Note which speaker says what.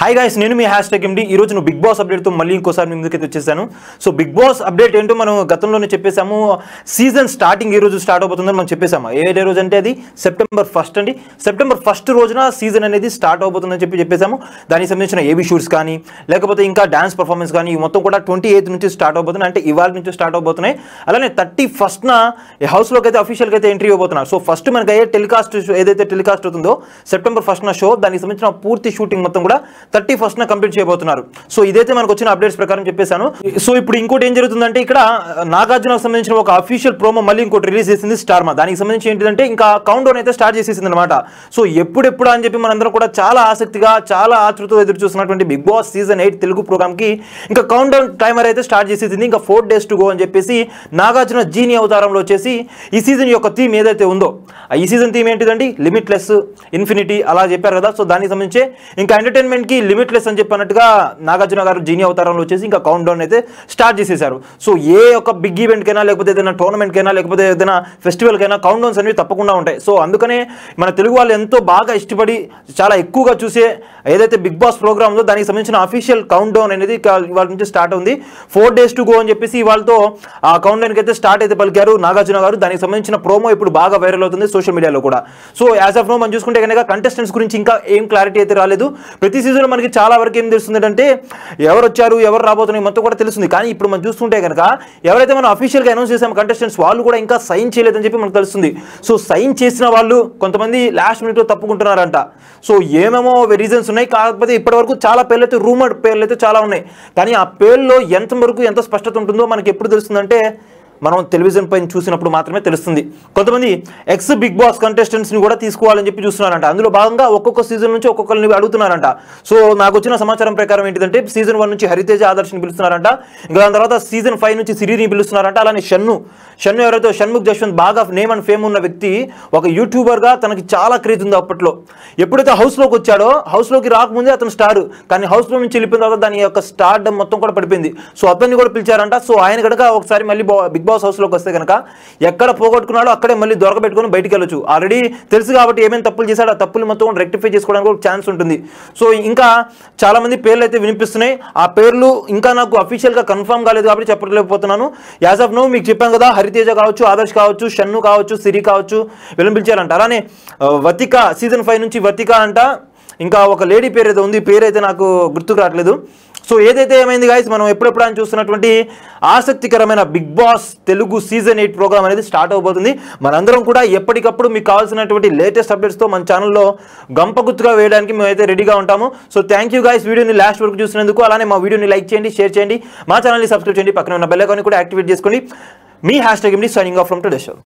Speaker 1: Hi guys, నేను మీ #MD. ఈ రోజు బిగ్ బాస్ అప్డేట్తో మళ్ళీ ఇంకోసారి మీ ముందుకైతే వచ్చేసాను. సో బిగ్ బాస్ అప్డేట్ ఏంటో మనం గతంలోనే చెప్పేసాము. సీజన్ స్టార్టింగ్ ఈ రోజు స్టార్ట్ అవబోతుందని మనం చెప్పేసాము. ఏ రోజు అంటే అది September 1st అండి. September 1st రోజున సీజన్ అనేది స్టార్ట్ అవబోతుందని చెప్పేసాము. దానికి సంబంధించిన ఏబీ షూట్స్ కానీ లేకపోతే ఇంకా డాన్స్ పర్ఫార్మెన్స్ కానీ మొత్తం కూడా 28th నుంచి స్టార్ట్ అవబోతున్నాయి. అంటే ఇవాళ నుంచి స్టార్ట్ అవబోతున్నాయి. అలానే 31st హౌస్లోకి అయితే అఫీషియల్గా అయితే ఎంట్రీ ఇవ్వబోతున్నారు. సో ఫస్ట్ మనకి అయ్యే టెలికాస్ట్ ఏదైతే టెలికాస్ట్ అవుతుందో September 1st షో, దానికి సంబంధించిన పూర్తి షూటింగ్ మొత్తం కూడా 31st కంప్లీట్ చేయబోతున్నారు. సో ఇదైతే మనకు వచ్చిన అప్డేట్స్ ప్రకారం చెప్పేశాను. సో ఇప్పుడు ఇంకోటి ఏం జరుగుతుందంటే, ఇక్కడ నాగార్జునకు సంబంధించిన ఒక అఫీషియల్ ప్రోమో మళ్ళీ ఇంకోటి రిలీజ్ చేసింది స్టార్మా. దానికి సంబంధించి ఏంటంటే ఇంకా కౌంట్ డౌన్ అయితే స్టార్ట్ చేసేసింది అనమాట. సో ఎప్పుడెప్పుడు అని చెప్పి మనందరం కూడా చాలా ఆసక్తిగా చాలా ఆతృతతో ఎదురు చూస్తున్నటువంటి Big Boss season 8 Telugu program కి ఇంకా కౌంట్ డౌన్ టైమర్ అయితే స్టార్ట్ చేసేసింది. ఇంకా 4 days to go అని చెప్పేసి నాగార్జున జీని అవతారంలో వచ్చేసి ఈ సీజన్ యొక్క థీమ్ ఏదైతే ఉందో, ఈ సీజన్ థీమ్ ఏంటిదండి, లిమిట్లెస్, ఇన్ఫినిటీ అలా చెప్పారు కదా. సో దానికి సంబంధించి ఇంకా ఎంటర్టైన్మెంట్ కి లిమిట్లెస్ అని చెప్పినట్టుగా నాగార్జున గారు జీని అవతారంలో వచ్చేసి ఇంకా కౌంట్ డౌన్ అయితే స్టార్ట్ చేసేసారు. సో ఏ ఒక బిగ్ ఈవెంట్ కైనా లేకపోతే ఏదైనా టోర్నమెంట్ కైనా లేకపోతే ఏదైనా ఫెస్టివల్ కైనా కౌంట్ డౌన్స్ అనేవి తప్పకుండా ఉంటాయి. సో అందుకనే మన తెలుగు వాళ్ళు ఎంతో బాగా ఇష్టపడి చాలా ఎక్కువగా చూసే ఏదైతే బిగ్ బాస్ ప్రోగ్రామ్ ఉందో దానికి సంబంధించిన అఫీషియల్ కౌంట్ డౌన్ అనేది ఇవాళ నుంచి స్టార్ట్ ఉంది. 4 days to go అని చెప్పేసి వాళ్ళతో ఆ కౌంట్ డౌన్కి అయితే స్టార్ట్ అయితే పలికారు నాగార్జున గారు. దానికి సంబంధించిన ప్రోమో ఇప్పుడు బాగా వైరల్ అవుతుంది సోషల్ మీడియాలో కూడా. సో యాజ్ ఆఫ్ నో మనం చూసుకుంటే కనుక కంటెస్టెంట్స్ గురించి ఇంకా ఏం క్లారిటీ అయితే రాలేదు. ప్రతి సీజన్లో మనకి చాలా వరకు ఏం తెలుస్తుంది అంటే ఎవరు వచ్చారు ఎవరు రాబోతున్నాయి మొత్తం కూడా తెలుస్తుంది. కానీ ఇప్పుడు మనం చూస్తుంటే కనుక ఎవరైతే మనం అఫీషియల్గా అనౌన్స్ చేసాము కంటెస్టెంట్స్, వాళ్ళు కూడా ఇంకా సైన్ చేయలేదని చెప్పి మనకు తెలుస్తుంది. సో సైన్ చేసిన వాళ్ళు కొంతమంది లాస్ట్ మినిట్లో తప్పుకుంటున్నారంట. సో ఏమేమో రీజన్స్ ఉన్నాయి. కాకపోతే ఇప్పటివరకు చాలా పేర్లు అయితే రూమర్డ్ పేర్లు అయితే చాలా ఉన్నాయి. కానీ ఆ పేర్లో ఎంతవరకు ఎంత స్పష్టత ఉంటుందో మనకి ఎప్పుడు తెలుస్తుందంటే మనం టెలివిజన్ పైన చూసినప్పుడు మాత్రమే తెలుస్తుంది. కొంతమంది ఎక్స్ బిగ్ బాస్ కంటెస్టెంట్స్ని కూడా తీసుకోవాలని చెప్పి చూస్తున్నారంట. అందులో భాగంగా ఒక్కొక్క సీజన్ నుంచి ఒక్కొక్కరిని అడుగుతున్నారంట. సో నాకు వచ్చిన సమాచారం ప్రకారం ఏంటిదంటే సీజన్ 1 నుంచి హరితేజ ఆదర్శని పిలుస్తున్నారంట. ఇంకా దాని తర్వాత సీజన్ 5 నుంచి సిరిని పిలుస్తున్నారంట. అలానే షన్ను ఎవరైతే షణ్ముఖ్ జశ్వంత్ బాగా నేమ్ అండ్ ఫేమ్ ఉన్న వ్యక్తి, ఒక యూట్యూబర్గా తనకి చాలా క్రేజ్ ఉంది అప్పట్లో. ఎప్పుడైతే హౌస్లోకి వచ్చాడో, హౌస్లోకి రాకముందే అతను స్టార్, కానీ హౌస్లో నుంచి వెళ్ళిపోయిన తర్వాత దాని యొక్క స్టార్డమ్ మొత్తం కూడా పడిపోయింది. సో అతన్ని కూడా పిలిచారంట. సో ఆయన కనుక ఒకసారి మళ్ళీ బిగ్ బాస్ హౌస్లోకి వస్తే కనుక ఎక్కడ పోగొట్టుకున్నాడో అక్కడే మళ్ళీ దొరకబెట్టుకుని బయటికి వెళ్ళొచ్చు. ఆల్రెడీ తెలుసు కాబట్టి ఏమేమి తప్పులు చేశాడో ఆ తప్పులు మొత్తం రెక్టిఫై చేసుకోవడానికి ఒక ఛాన్స్ ఉంటుంది. సో ఇంకా చాలా మంది పేర్లు అయితే వినిపిస్తున్నాయి. ఆ పేర్లు ఇంకా నాకు అఫీషియల్గా కన్ఫర్మ్ కాలేదు కాబట్టి చెప్పలేకపోతున్నాను. యాజ్ ఆఫ్ నో మీకు చెప్పాం కదా, హరితేజ కావచ్చు, ఆదర్శ్ కావచ్చు, షన్ను కావచ్చు, సిరి కావచ్చు, వీళ్ళని పిలిచారంట. అలానే వతిక సీజన్ 5 నుంచి వతిక అంట. ఇంకా ఒక లేడీ పేరు ఏదో ఉంది, పేరు అయితే నాకు గుర్తుకు రావట్లేదు. సో ఏదైతే ఏమైంది గాయస్, మనం ఎప్పుడెప్పుడు అని చూస్తున్నటువంటి ఆసక్తికరమైన Big Boss Telugu season 8 program అనేది స్టార్ట్ అవబోతుంది. మనందరం కూడా ఎప్పటికప్పుడు మీకు కావాల్సినటువంటి లేటెస్ట్ అప్డేట్స్తో మన ఛానల్లో గంపగుత్తుగా వేయడానికి మేమైతే రెడీగా ఉంటాము. సో థ్యాంక్ యూ గాయస్, వీడియోని లాస్ట్ వరకు చూసినందుకు. అలానే మా వీడియోని లైక్ చేయండి, షేర్ చేయండి, మా ఛానల్ని సబ్స్క్రైబ్ చేయండి, పక్కన ఉన్న బెల్ ఐకాన్ని కూడా యాక్టివేట్ చేసుకోండి. మీ #MD signing off from today show.